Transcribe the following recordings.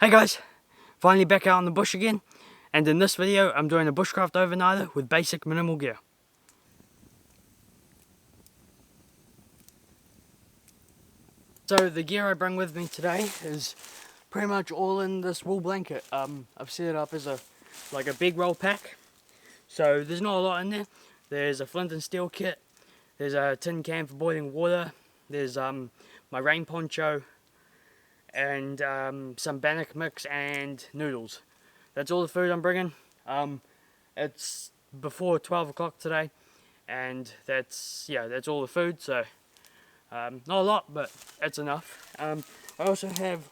Hey guys, finally back out in the bush again, and in this video I'm doing a bushcraft overnighter with basic minimal gear. So the gear I bring with me today is pretty much all in this wool blanket. I've set it up as like a big roll pack, so there's not a lot in there. There's a flint and steel kit, there's a tin can for boiling water, there's my rain poncho, and some bannock mix and noodles. That's all the food I'm bringing. It's before 12 o'clock today, and that's all the food, so not a lot, but it's enough. I also have,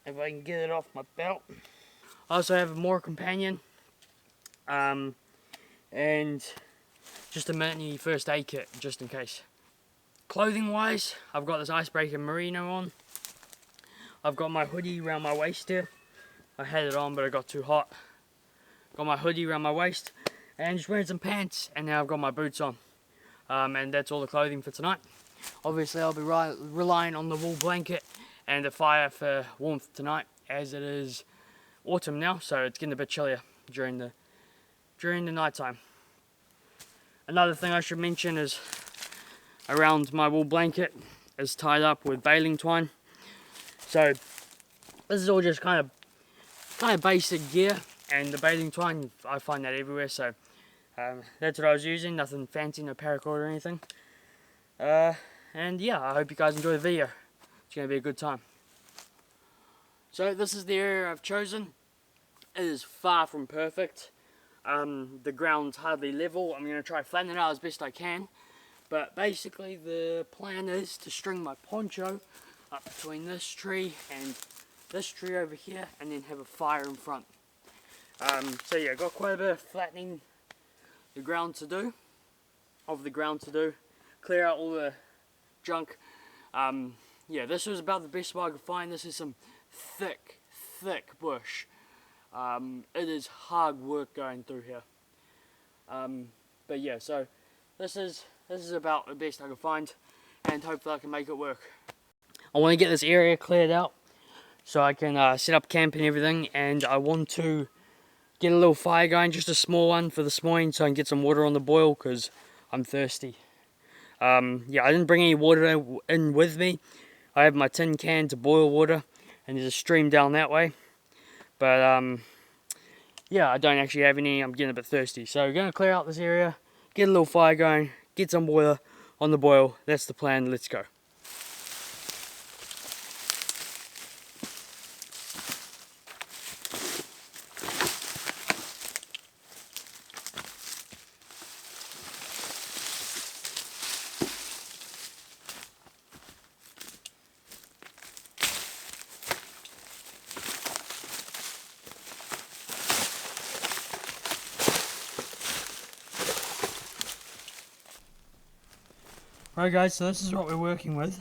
if I can get it off my belt, I also have a Mora Companion and just a mini first aid kit just in case. Clothing wise, I've got this icebreaker merino on. I've got my hoodie around my waist here. I had it on but it got too hot. Got my hoodie around my waist and just wearing some pants, and now I've got my boots on. And that's all the clothing for tonight. Obviously I'll be relying on the wool blanket and a fire for warmth tonight, as it is autumn now, so it's getting a bit chillier during the night time. Another thing I should mention is around my wool blanket is tied up with baling twine. So this is all just kind of basic gear, and the baling twine, I find that everywhere, so that's what I was using. Nothing fancy, no paracord or anything. And yeah, I hope you guys enjoy the video. It's going to be a good time. So this is the area I've chosen. It is far from perfect. The ground's hardly level. I'm going to try flatten it out as best I can. But basically the plan is to string my poncho up between this tree and this tree over here, and then have a fire in front. So yeah, got quite a bit of flattening the ground to do, clear out all the junk. Yeah, this was about the best spot I could find. This is some thick bush. It is hard work going through here. But yeah, so this is about the best I could find, and hopefully I can make it work. I want to get this area cleared out so I can set up camp and everything, and I want to get a little fire going, just a small one for this morning, so I can get some water on the boil because I'm thirsty. Yeah, I didn't bring any water in with me. I have my tin can to boil water, and there's a stream down that way. But yeah, I don't actually have any. I'm getting a bit thirsty, so we're going to clear out this area, get a little fire going, get some water on the boil. That's the plan. Let's go. Right guys, so this is what we're working with.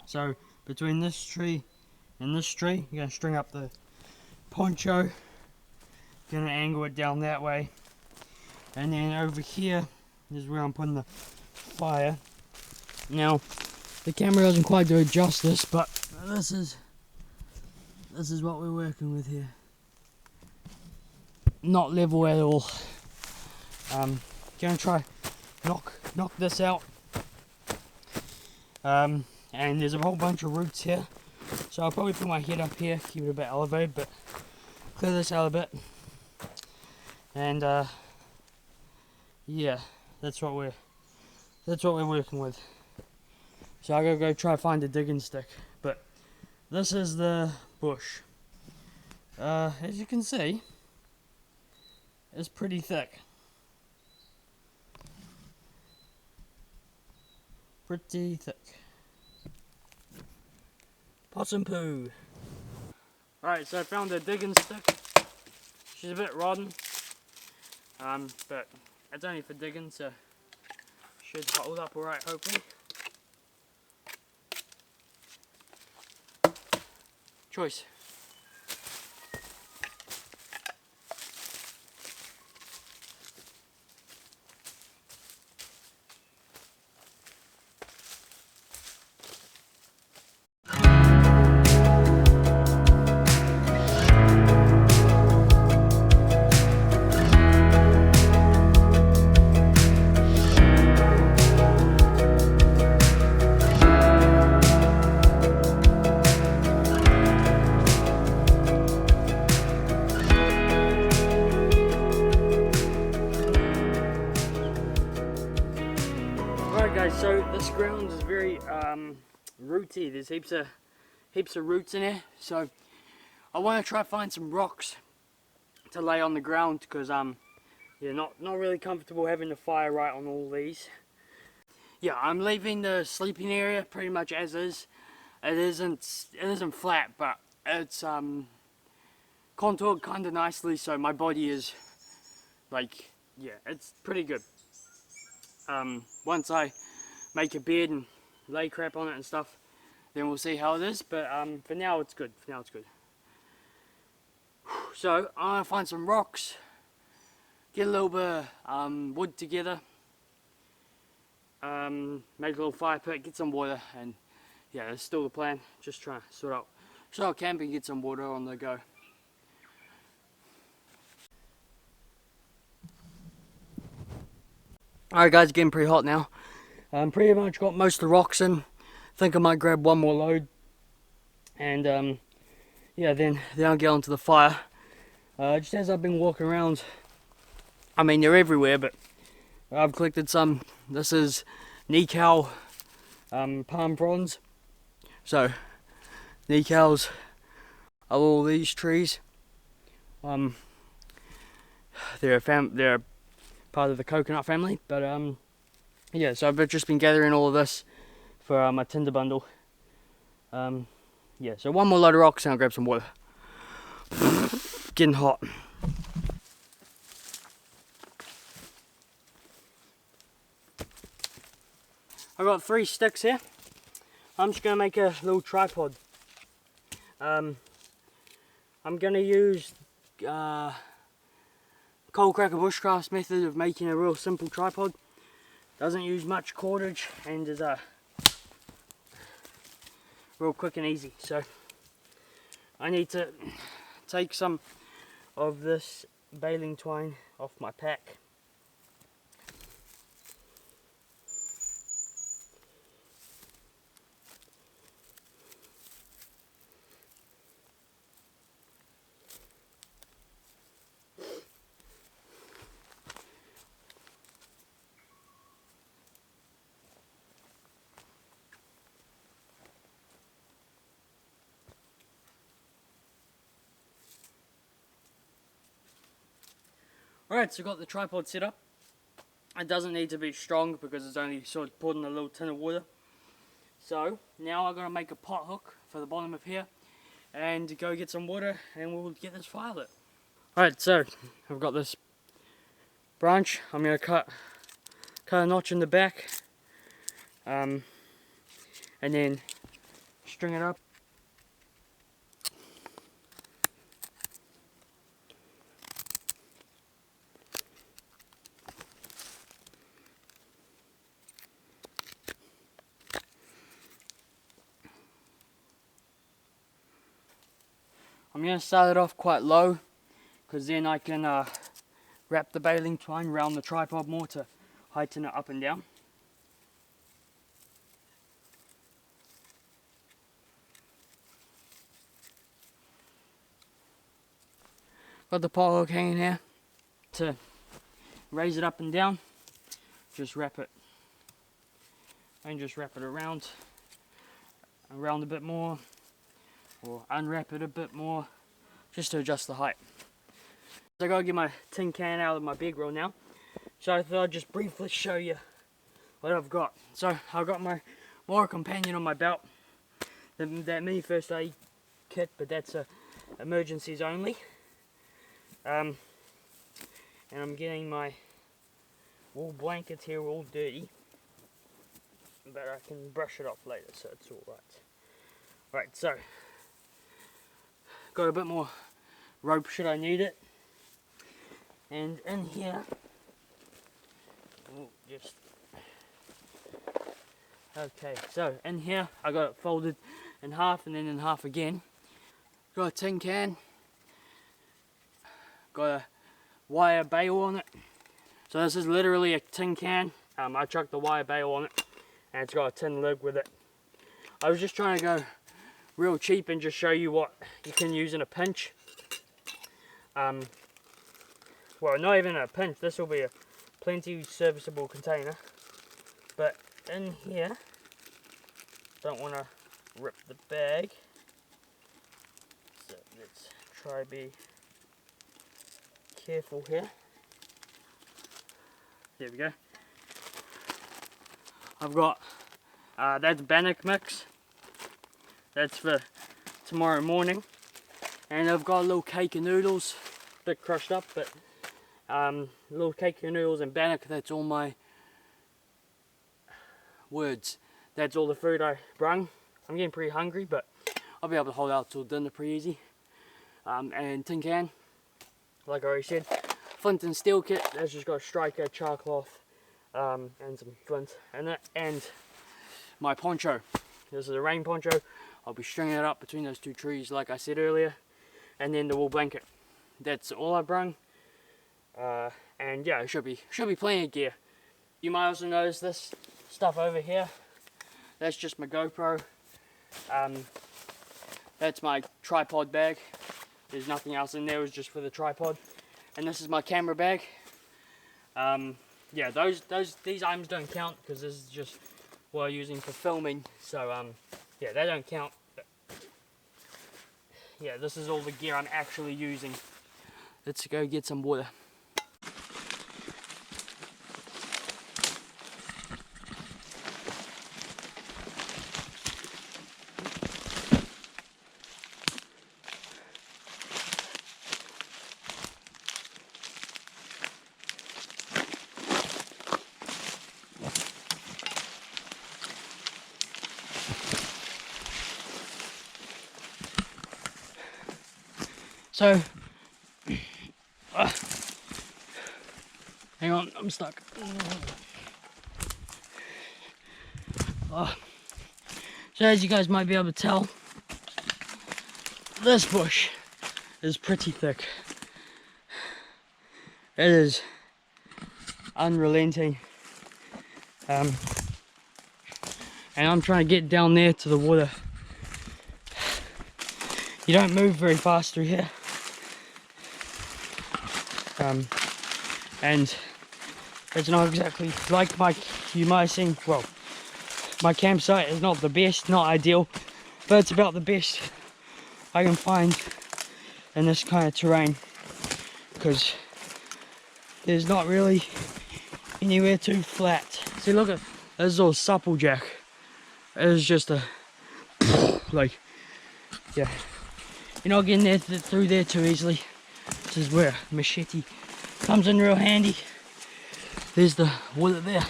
So between this tree and this tree, you're going to string up the poncho, going to angle it down that way, and then over here is where I'm putting the fire. Now the camera doesn't quite do it justice, but this is what we're working with here. Not level at all. Going to try knock this out. And there's a whole bunch of roots here, so I'll probably put my head up here, keep it a bit elevated, but clear this out a bit. And yeah, that's what we're working with. So I gotta go try find a digging stick, but this is the bush. As you can see, it's pretty thick. Pretty thick. Pot and poo. Alright, so I found a digging stick. She's a bit rotten, but it's only for digging, so should hold up alright, hopefully. Choice. very rooty. There's heaps of roots in here, so I want to try find some rocks to lay on the ground, because yeah, not really comfortable having the fire right on all these. Yeah, I'm leaving the sleeping area pretty much as is. It isn't flat, but it's contoured kind of nicely, so my body is like, yeah, it's pretty good. Once I make a bed and lay crap on it and stuff, then we'll see how it is, but for now it's good. So I'm gonna find some rocks, get a little bit of wood together, make a little fire pit, get some water, and yeah, that's still the plan. Just trying to sort out camping, get some water on the go. Alright guys, getting pretty hot now. Pretty much got most of the rocks in. Think I might grab one more load, and yeah, then I'll get onto the fire. Just as I've been walking around, I mean they're everywhere, but I've collected some. This is Nikau palm fronds. So Nikaus are all these trees. They're part of the coconut family, but yeah. So I've just been gathering all of this for my tinder bundle. Yeah. So one more load of rocks and I'll grab some water. Getting hot. I've got 3 sticks here. I'm just going to make a little tripod. I'm going to use Cold Cracker Bushcraft's method of making a real simple tripod. Doesn't use much cordage and is real quick and easy. So I need to take some of this baling twine off my pack. Alright, so I've got the tripod set up. It doesn't need to be strong because it's only sort of poured in a little tin of water. So now I'm going to make a pot hook for the bottom of here and go get some water and we'll get this fire lit. Alright, so I've got this branch. I'm going to cut a notch in the back and then string it up. I'm going to start it off quite low because then I can wrap the baling twine around the tripod more to heighten it up and down. Got the pot hook hanging here to raise it up and down. Just wrap it and just wrap it around a bit more, or unwrap it a bit more, just to adjust the height. So I gotta get my tin can out of my bedroll now. So I thought I'd just briefly show you what I've got. So I've got my Mora Companion on my belt, that mini first aid kit, but that's emergencies only. And I'm getting my wool blankets here all dirty, but I can brush it off later, so it's all right. Right, so got a bit more rope should I need it, and in here, okay, so in here I got it folded in half and then in half again. Got a tin can, got a wire bail on it. So this is literally a tin can. I chucked the wire bail on it and it's got a tin lid with it. I was just trying to go real cheap and just show you what you can use in a pinch. Well, not even a pinch, this will be a plenty serviceable container. But in here, don't want to rip the bag. So let's try be careful here. There we go. I've got that's bannock mix. That's for tomorrow morning. And I've got a little cake of noodles, a bit crushed up, but little cake of noodles and bannock. That's all my words. That's all the food I brung. I'm getting pretty hungry, but I'll be able to hold out till dinner pretty easy. And tin can, like I already said. Flint and steel kit. That's just got a striker, char cloth, and some flint in it, and my poncho. This is a rain poncho. I'll be stringing it up between those two trees, like I said earlier, and then the wool blanket. That's all I brung. And yeah, it should be plenty of gear. You might also notice this stuff over here. That's just my GoPro. That's my tripod bag. There's nothing else in there. It was just for the tripod. And this is my camera bag. Yeah, these items don't count because this is just what I'm using for filming. So yeah, they don't count. But yeah, this is all the gear I'm actually using. Let's go get some water. So, hang on, I'm stuck. So as you guys might be able to tell, this bush is pretty thick. It is unrelenting. And I'm trying to get down there to the water. You don't move very fast through here. And it's not exactly like you might have seen, well, my campsite is not the best, not ideal, but it's about the best I can find in this kind of terrain, because there's not really anywhere too flat. See, look at this is all supplejack. It is just a like, yeah, you're not getting there through there too easily. This is where a machete comes in real handy. There's the water there.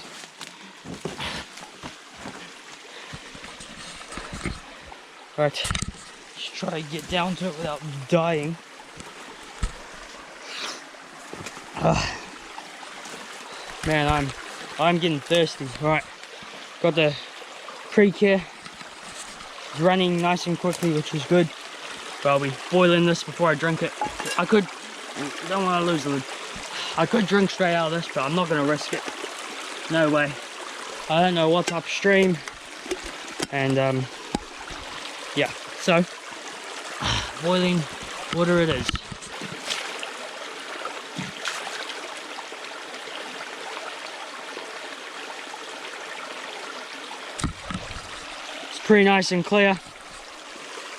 Right, let's try to get down to it without dying. Man, I'm getting thirsty. Right, got the creek here. It's running nice and quickly, which is good. But I'll be boiling this before I drink it. Don't want to lose the lid. I could drink straight out of this, but I'm not going to risk it. No way. I don't know what's upstream. And yeah, so boiling water it is. It's pretty nice and clear.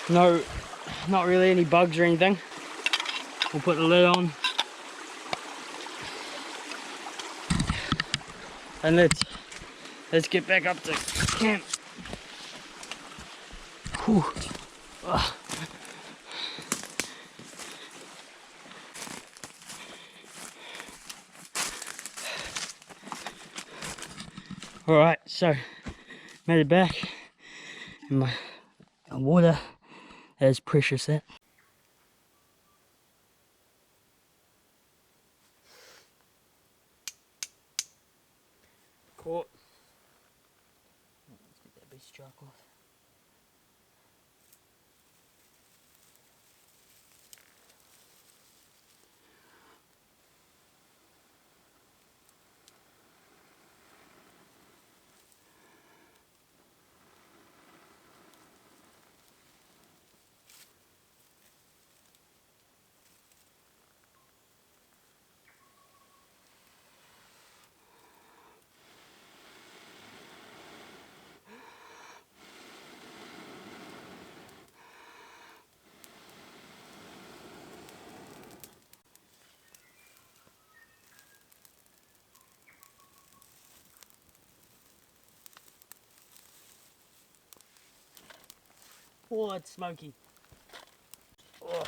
No, not really any bugs or anything. We'll put the lid on. And let's get back up to camp. Whew. Alright, so made it back. And my water is precious that. Caught. Let's get that piece of chalk off. Oh, it's smoky. Oh.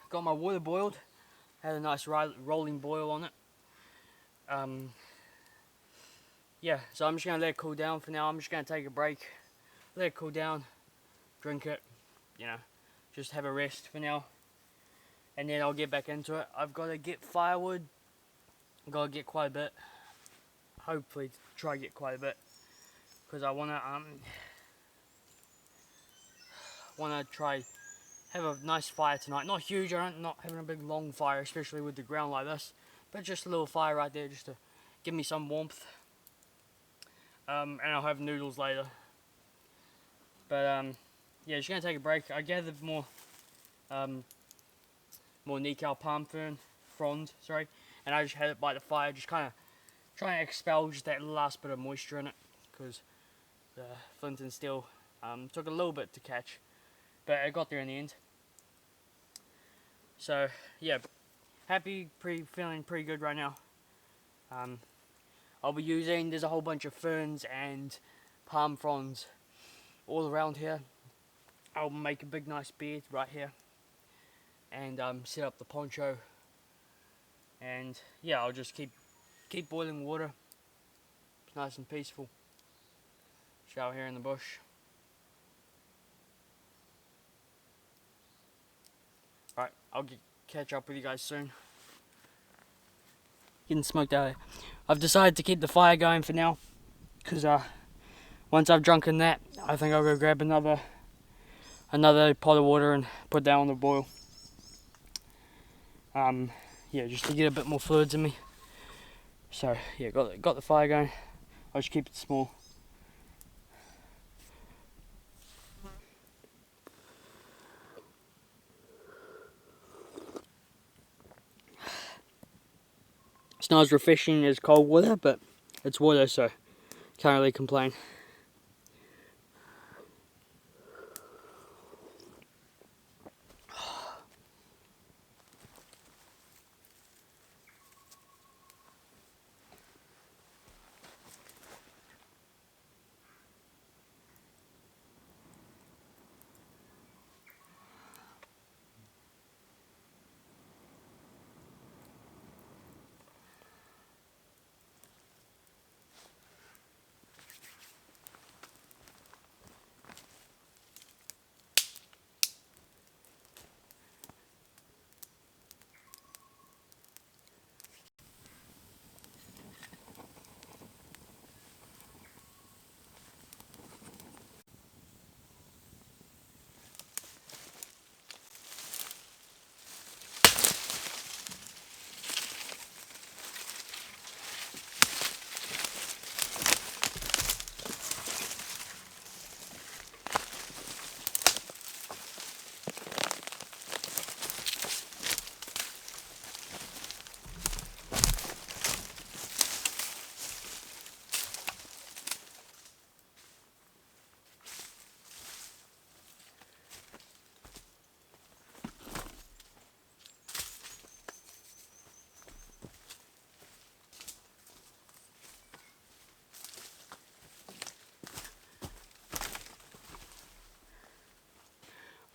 Got my water boiled. Had a nice rolling boil on it. Yeah, so I'm just gonna let it cool down for now. I'm just gonna take a break, let it cool down, drink it, you know, just have a rest for now, and then I'll get back into it. I've got to get firewood. I've got to get quite a bit. Hopefully, try to get quite a bit, because I wanna try have a nice fire tonight. Not huge. Not having a big long fire, especially with the ground like this, but just a little fire right there, just to give me some warmth. And I'll have noodles later. But yeah, just gonna take a break. I gathered more Nikau palm fern fronds, sorry, and I just had it by the fire, just kind of trying to expel just that last bit of moisture in it, because the flint and steel took a little bit to catch, but I got there in the end. So yeah, happy, feeling pretty good right now. I'll be using, there's a whole bunch of ferns and palm fronds all around here. I'll make a big nice bed right here, and set up the poncho, and yeah, I'll just keep boiling water. It's nice and peaceful. Shower here in the bush. Alright, I'll catch up with you guys soon. Getting smoked out. I've decided to keep the fire going for now, because once I've drunken that, I think I'll go grab another pot of water and put that on the boil. Yeah, just to get a bit more fluids in me. So yeah, got the fire going. I'll just keep it small. It's not as refreshing as cold water, but it's water, so can't really complain.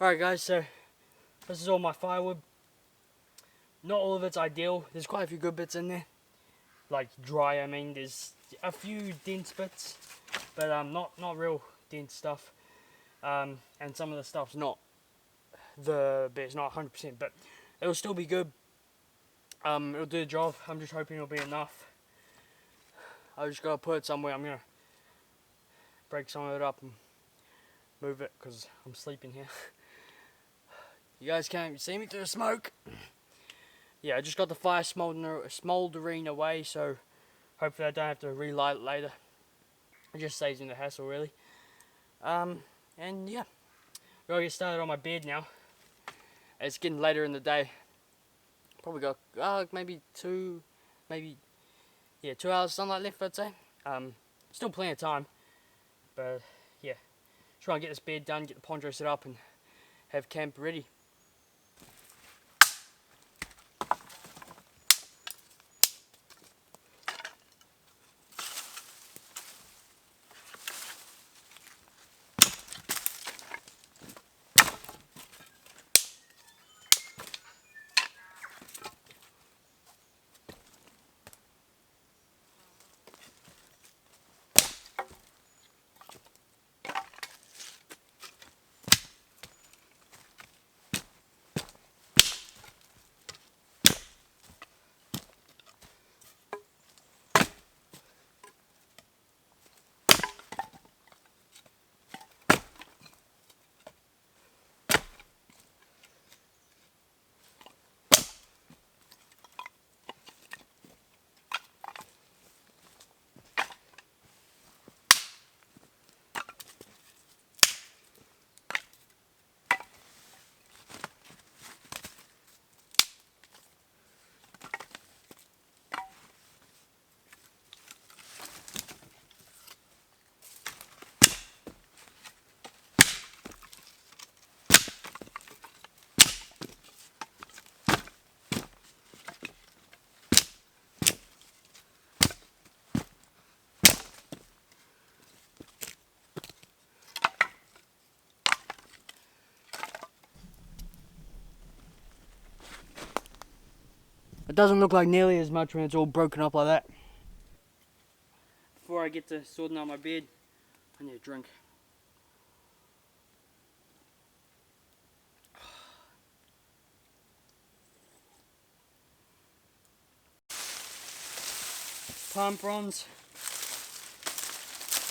Alright guys, so this is all my firewood. Not all of it's ideal. There's quite a few good bits in there. Like dry, I mean, there's a few dense bits, but not real dense stuff. And some of the stuff's not it's not 100%, but it'll still be good. It'll do the job. I'm just hoping it'll be enough. I just gotta put it somewhere. I'm gonna break some of it up and move it because I'm sleeping here. You guys can't even see me through the smoke. Yeah, I just got the fire smoldering away, so hopefully I don't have to relight it later. It just saves me the hassle, really. And yeah, gotta get started on my bed now. It's getting later in the day. Probably got maybe 2 hours sunlight left, I'd say. Still plenty of time, but yeah, try and get this bed done, get the poncho set up, and have camp ready. It doesn't look like nearly as much when it's all broken up like that. Before I get to sorting out my bed, I need a drink. Palm fronds.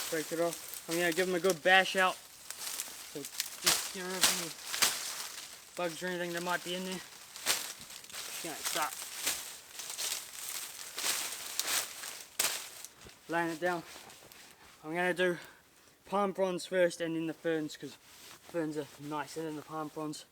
Break it off. I'm gonna give them a good bash out. So just get rid of any bugs or anything that might be in there. Just gonna start laying it down. I'm gonna do palm fronds first and then the ferns, because ferns are nicer than the palm fronds.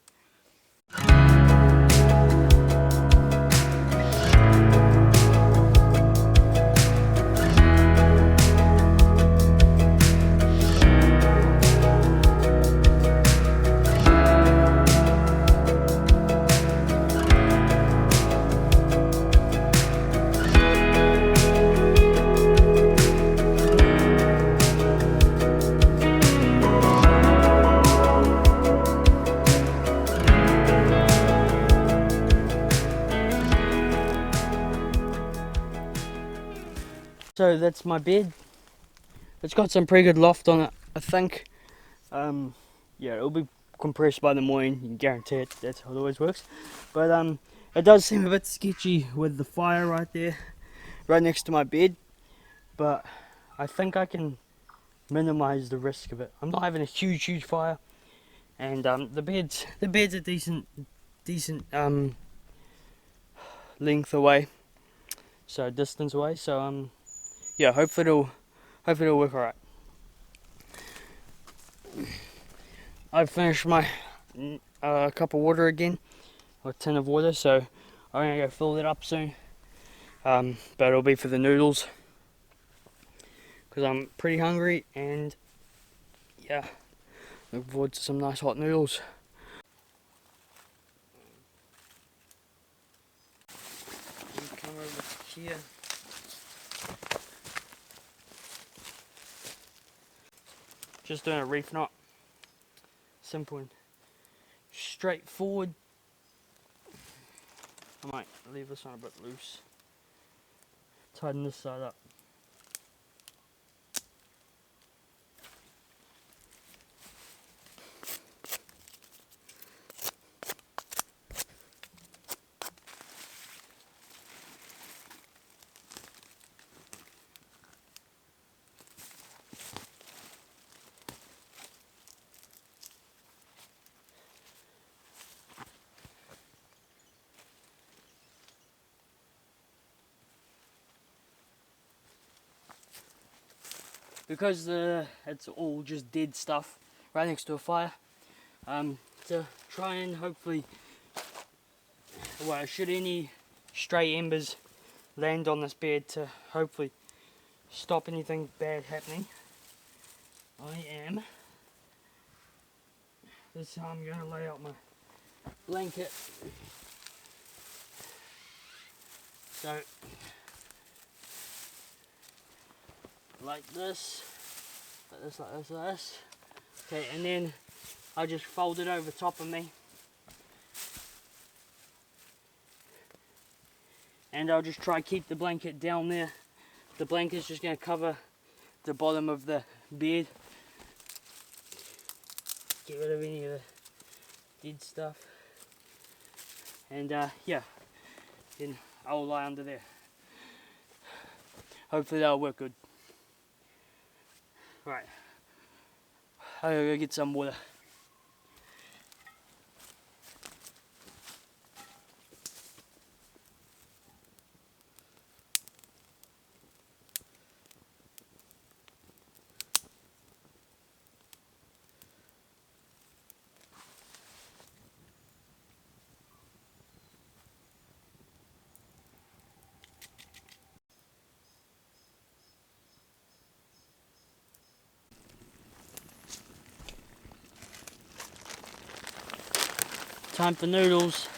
So that's my bed. It's got some pretty good loft on it, I think. Yeah, it'll be compressed by the morning, you can guarantee it. That's how it always works. But it does seem a bit sketchy with the fire right there, right next to my bed. But I think I can minimize the risk of it. I'm not having a huge fire, and the bed's a decent length away, so distance away. So yeah, hopefully it'll work alright. I've finished my cup of water again, or tin of water, so I'm gonna go fill it up soon. But it'll be for the noodles, because I'm pretty hungry, and yeah, look forward to some nice hot noodles. Come over here. Just doing a reef knot, simple and straightforward. I might leave this one a bit loose. Tighten this side up. Because it's all just dead stuff right next to a fire, to try and hopefully, well, should any stray embers land on this bed, to hopefully stop anything bad happening, this time I'm going to lay out my blanket. So, like this, like this, like this, like this. Okay, and then I just fold it over top of me. And I'll just try to keep the blanket down there. The blanket's just going to cover the bottom of the bed. Get rid of any of the dead stuff. And yeah, then I'll lie under there. Hopefully that'll work good. Right, I'll go get some water. Time for noodles.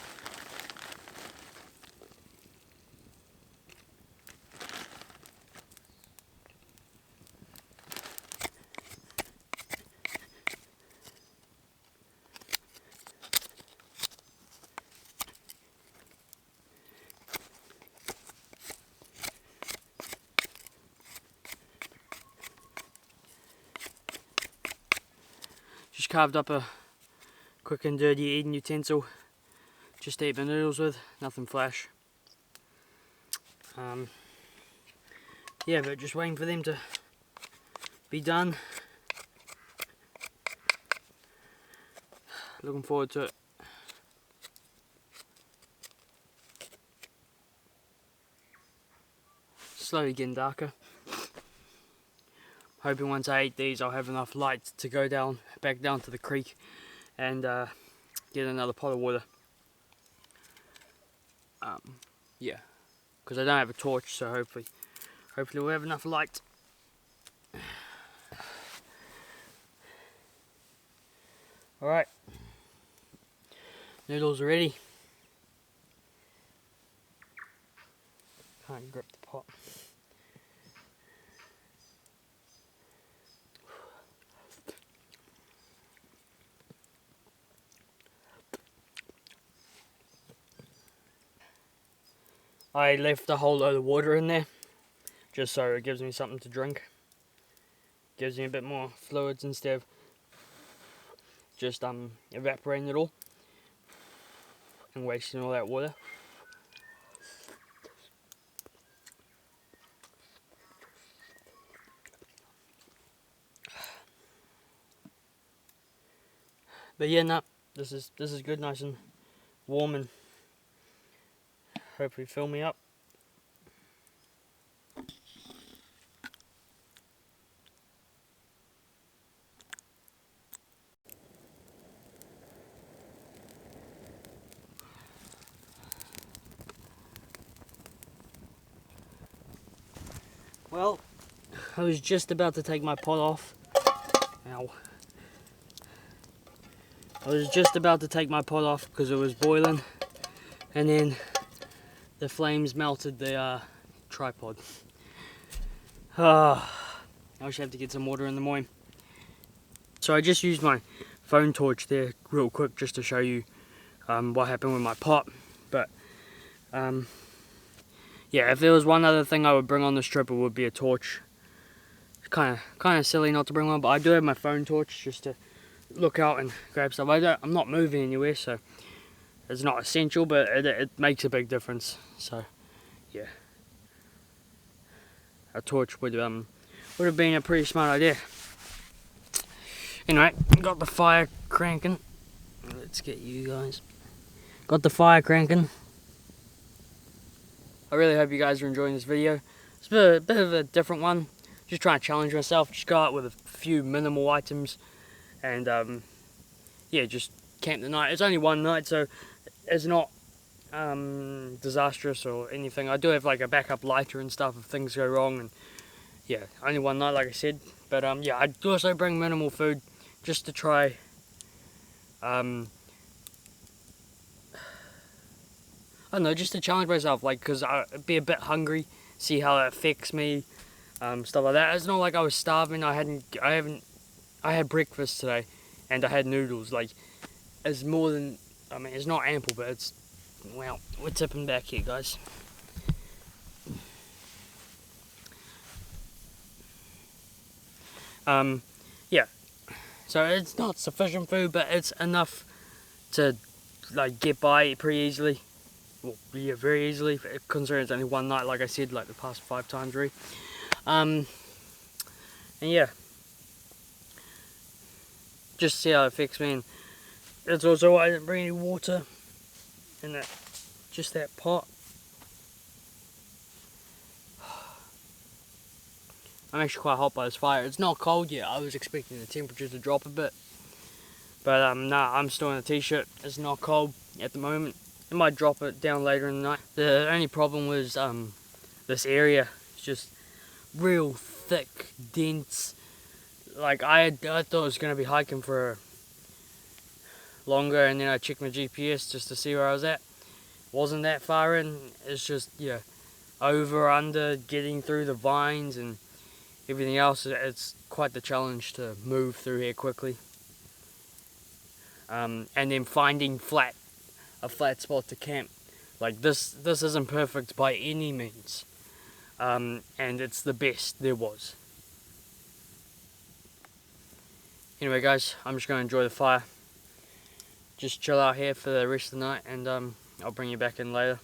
Just carved up a quick and dirty eating utensil just to eat my noodles with, nothing flash. Yeah, but just waiting for them to be done. Looking forward to it. Slowly getting darker. Hoping once I eat these I'll have enough light to go down, back down to the creek and get another pot of water. Yeah, because I don't have a torch, so hopefully we'll have enough light. Alright, noodles are ready. Can't grip the pot. I left a whole load of water in there, just so it gives me something to drink. Gives me a bit more fluids instead of just evaporating it all and wasting all that water. But yeah, no, this is good, nice and warm, and hopefully fill me up. Well, I was just about to take my pot off. Ow. I was just about to take my pot off because it was boiling, and then the flames melted the tripod. I should have to get some water in the morning. So I just used my phone torch there real quick just to show you what happened with my pot. But yeah, if there was one other thing I would bring on this trip, it would be a torch. It's kind of silly not to bring one, but I do have my phone torch just to look out and grab stuff. I'm not moving anywhere, so it's not essential, but it makes a big difference. So yeah, a torch would have been a pretty smart idea. Anyway, got the fire cranking. Let's get you guys. Got the fire cranking. I really hope you guys are enjoying this video. It's a bit of a different one. Just trying to challenge myself. Just go out with a few minimal items, and yeah, just camp the night. It's only one night, so it's not disastrous or anything. I do have like a backup lighter and stuff if things go wrong, and yeah, only one night, like I said. But yeah, I do also bring minimal food just to try. I don't know, just to challenge myself, like, because I'd be a bit hungry, see how it affects me, stuff like that. It's not like I was starving. I had breakfast today, and I had noodles. Like, it's more than, I mean, it's not ample, but it's, well, we're tipping back here, guys. Yeah, so it's not sufficient food, but it's enough to, like, get by pretty easily. Well, yeah, very easily, considering it's only one night, like I said, like the past 5 times really. And yeah, just see how it affects me. And it's also why I didn't bring any water in that, just that pot. I'm actually quite hot by this fire. It's not cold yet. I was expecting the temperature to drop a bit, but nah, I'm still in a t-shirt. It's not cold at the moment. It might drop it down later in the night. The only problem was this area. It's just real thick, dense. Like I thought I was gonna be hiking for longer, and then I checked my GPS just to see where I was at. Wasn't that far in. It's just, yeah, over, under, getting through the vines and everything else. It's quite the challenge to move through here quickly. And then finding a flat spot to camp. Like this isn't perfect by any means, and it's the best there was. Anyway guys, I'm just going to enjoy the fire, just chill out here for the rest of the night, and I'll bring you back in later.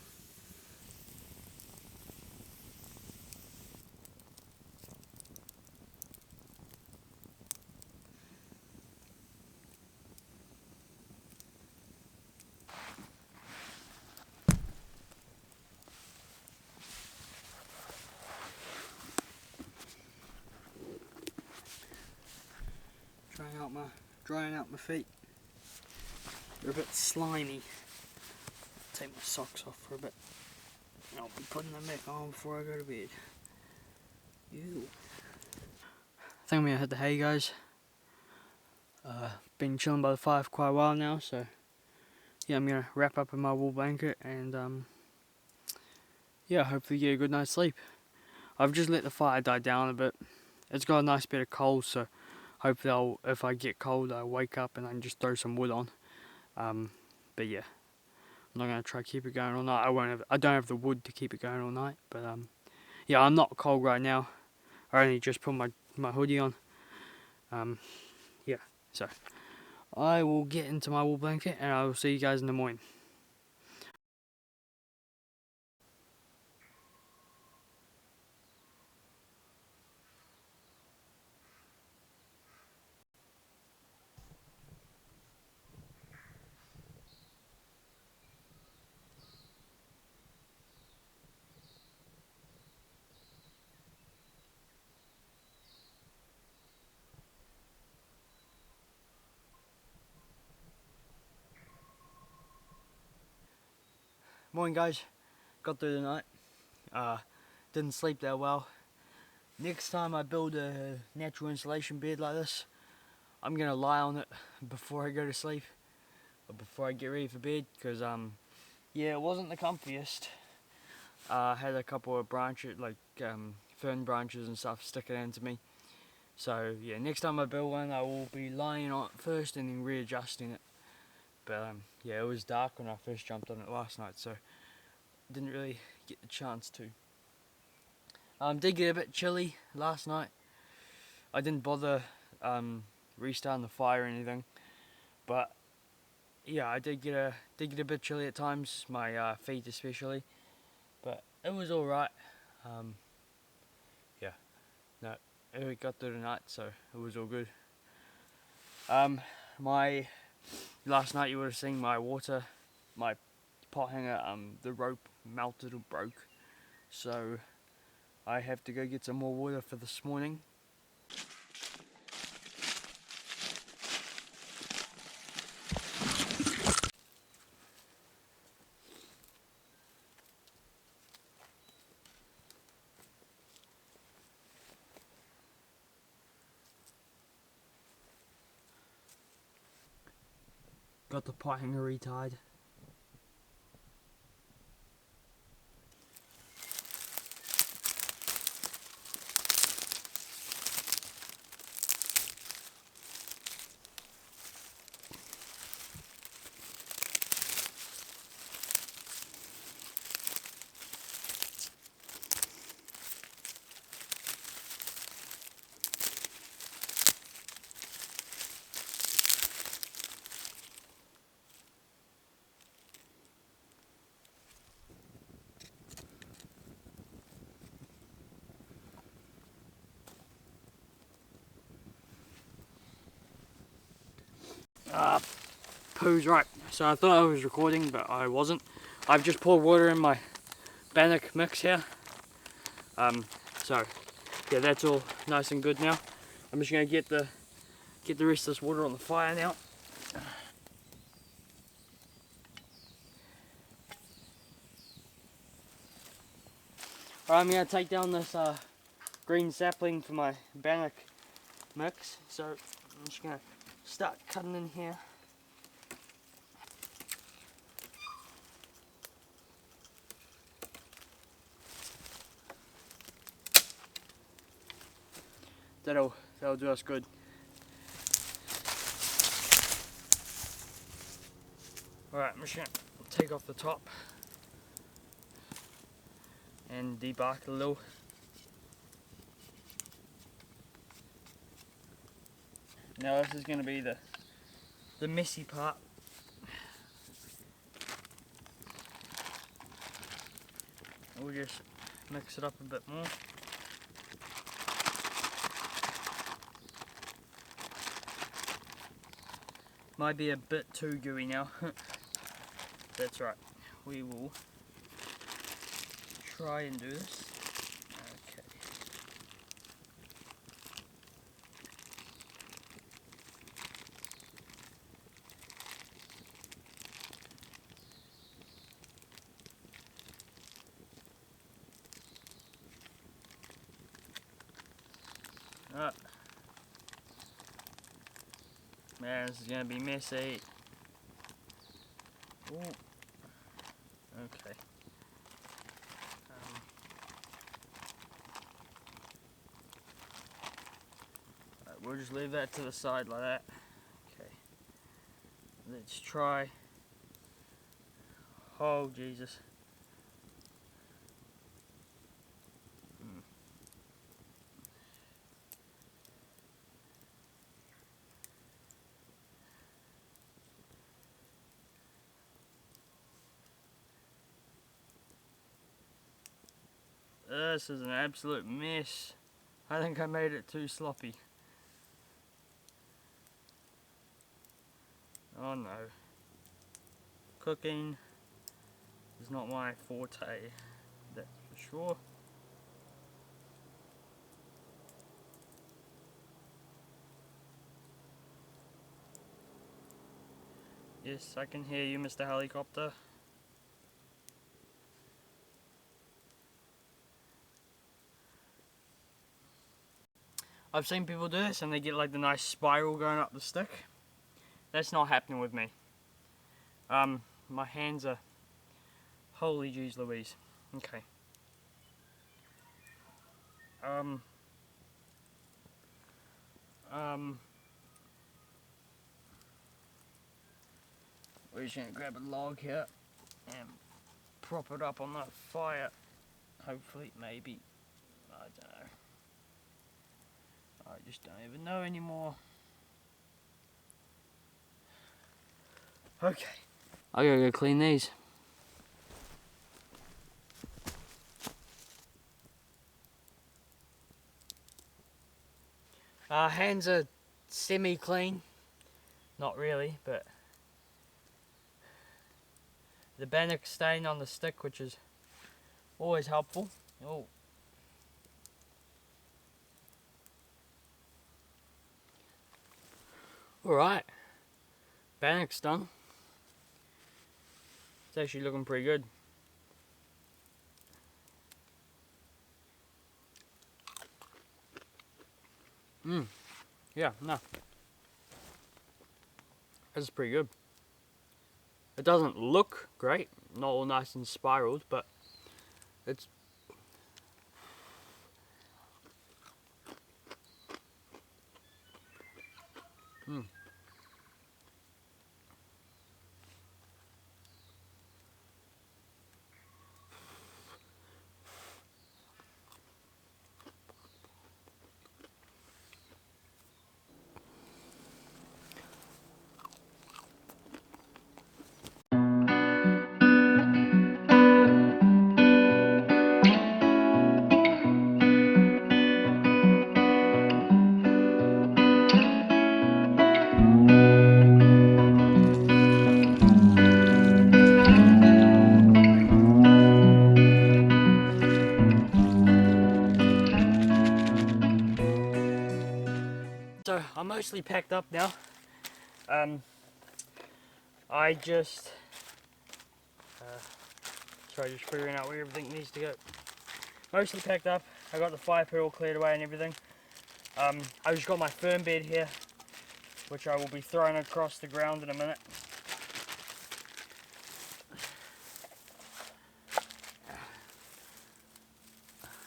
Drying out my feet. They're a bit slimy. Take my socks off for a bit. I'll be putting them back on before I go to bed. Ew. I think I'm gonna hit the hay, guys. Been chilling by the fire for quite a while now, so yeah, I'm gonna wrap up in my wool blanket and yeah, hopefully get a good night's sleep. I've just let the fire die down a bit. It's got a nice bit of coal, so hopefully if I get cold, I'll wake up and I can just throw some wood on. But yeah, I'm not gonna try to keep it going all night. I don't have the wood to keep it going all night. But yeah, I'm not cold right now. I only just put my hoodie on. Yeah, so I will get into my wool blanket and I will see you guys in the morning. Morning guys, got through the night. Didn't sleep that well. Next time I build a natural insulation bed like this, I'm gonna lie on it before I go to sleep, or before I get ready for bed, because yeah, it wasn't the comfiest. I had a couple of branches, like fern branches and stuff sticking into me. So yeah, next time I build one, I will be lying on it first and then readjusting it. But yeah, it was dark when I first jumped on it last night, so didn't really get the chance to. Did get a bit chilly last night. I didn't bother restarting the fire or anything, but yeah, I did get a bit chilly at times, my feet especially, but it was all right. Yeah, no, it got through the night, so it was all good. My last night you would have seen my pot hanger, the rope melted or broke, so I have to go get some more water for this morning. Got the pot hanger retied. Poo's right. So I thought I was recording, but I wasn't. I've just poured water in my bannock mix here. So yeah, that's all nice and good now. I'm just gonna get the rest of this water on the fire now. Alright, I'm gonna take down this green sapling for my bannock mix. So I'm just gonna start cutting in here. That'll do us good. Alright, I'm just gonna take off the top and debark a little. Now this is gonna be the messy part. We'll just mix it up a bit more. Might be a bit too gooey now. That's right. We will try and do this. Okay. Man, this is gonna be messy. Ooh. Okay. Right, we'll just leave that to the side like that. Okay. Let's try. Oh Jesus. This is an absolute mess. I think I made it too sloppy. Oh no. Cooking is not my forte, that's for sure. Yes, I can hear you, Mr. Helicopter. I've seen people do this and they get like the nice spiral going up the stick. That's not happening with me. My hands are, holy jeez Louise. Okay. we're just gonna grab a log here and prop it up on that fire. Hopefully, maybe. I don't know. I just don't even know anymore. Okay. I gotta go clean these. Hands are semi-clean. Not really, but the bannock stain on the stick, which is always helpful. Oh. Alright. Bannock's done. It's actually looking pretty good. Yeah, no. This is pretty good. It doesn't look great, not all nice and spiraled, but it's so I'm mostly packed up now. I just just figuring out where everything needs to go. Mostly packed up. I got the fire pit all cleared away and everything. I just got my fern bed here, which I will be throwing across the ground in a minute.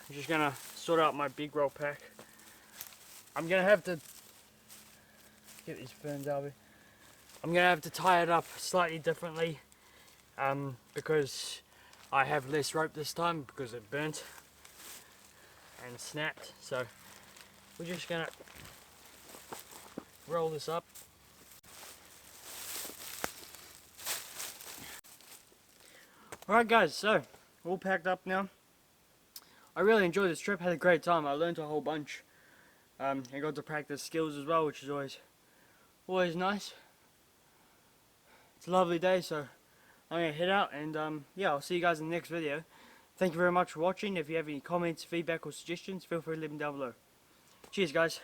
I'm just gonna sort out my big roll pack. I'm gonna have to get these ferns out of here. I'm gonna have to tie it up slightly differently because I have less rope this time because it burnt and snapped. So we're just gonna roll this up. Alright guys, so all packed up now. I really enjoyed this trip, had a great time. I learned a whole bunch. I got to practice skills as well, which is always nice. It's a lovely day, so I'm going to head out and yeah, I'll see you guys in the next video. Thank you very much for watching. If you have any comments, feedback or suggestions, feel free to leave them down below. Cheers guys.